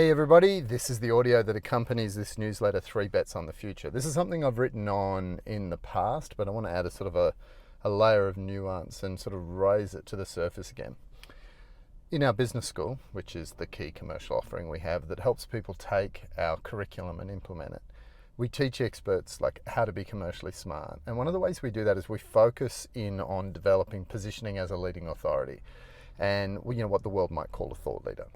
Hey everybody, this is the audio that accompanies this newsletter, 3 Bets on the Future. This is something I've written on in the past, but I want to add a sort of a layer of nuance and sort of raise it to the surface again. In our business school, which is the key commercial offering we have that helps people take our curriculum and implement it, we teach experts like how to be commercially smart. And one of the ways we do that is we focus in on developing positioning as a leading authority and what the world might call a thought leader.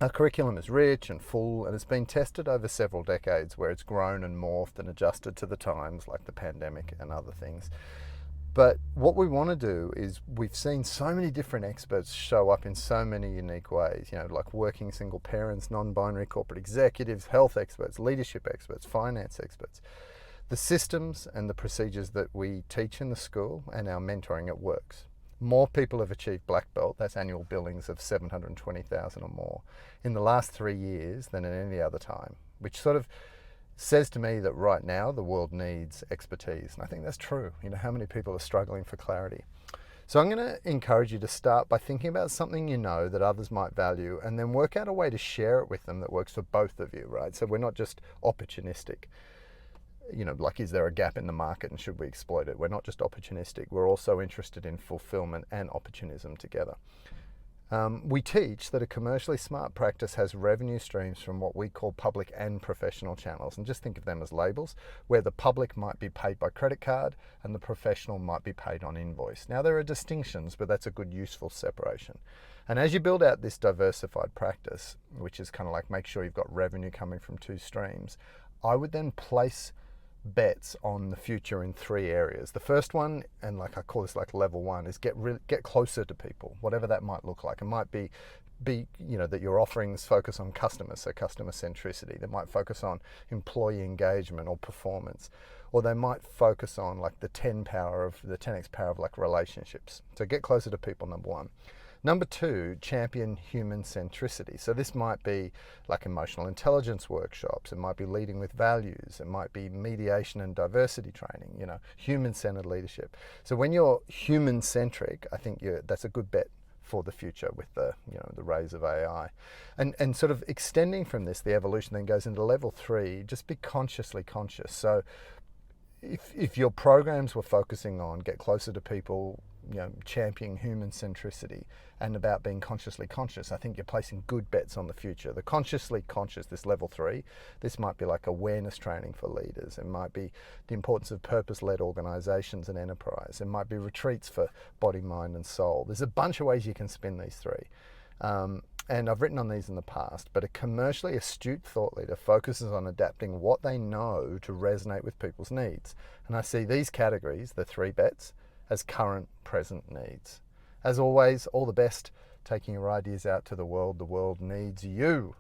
Our curriculum is rich and full, and it's been tested over several decades where it's grown and morphed and adjusted to the times like the pandemic and other things. But what we want to do is we've seen so many different experts show up in so many unique ways, like working single parents, non-binary corporate executives, health experts, leadership experts, finance experts. The systems and the procedures that we teach in the school and our mentoring, it works. More people have achieved black belt, that's annual billings of 720,000 or more, in the last 3 years than at any other time, which sort of says to me that right now the world needs expertise. And I think that's true. How many people are struggling for clarity? So I'm going to encourage you to start by thinking about something that others might value, and then work out a way to share it with them that works for both of you, right? So we're not just opportunistic. Like, is there a gap in the market and should we exploit it? We're not just opportunistic. We're also interested in fulfillment and opportunism together. We teach that a commercially smart practice has revenue streams from what we call public and professional channels. And just think of them as labels, where the public might be paid by credit card and the professional might be paid on invoice. Now, there are distinctions, but that's a good, useful separation. And as you build out this diversified practice, which is kind of like make sure you've got revenue coming from 2 streams, I would then place bets on the future in 3 areas. The first one, and I call this like level 1, is get closer to people, whatever that might look like. It might be that your offerings focus on customers, so customer centricity. They might focus on employee engagement or performance, or they might focus on like the 10x power of like relationships. So get closer to people, number 1. Number 2, champion human centricity. So this might be like emotional intelligence workshops. It might be leading with values. It might be mediation and diversity training, human-centered leadership. So when you're human-centric, I think that's a good bet for the future with the rise of AI. And sort of extending from this, the evolution then goes into level 3, just be consciously conscious. So if your programs were focusing on get closer to people, championing human centricity and about being consciously conscious, I think you're placing good bets on the future. The consciously conscious, this level 3, this might be like awareness training for leaders. It might be the importance of purpose-led organizations and enterprise. It might be retreats for body, mind, and soul. There's a bunch of ways you can spin these 3. And I've written on these in the past, but a commercially astute thought leader focuses on adapting what they know to resonate with people's needs. And I see these categories, the 3 bets, as current, present needs. As always, all the best taking your ideas out to the world. The world needs you.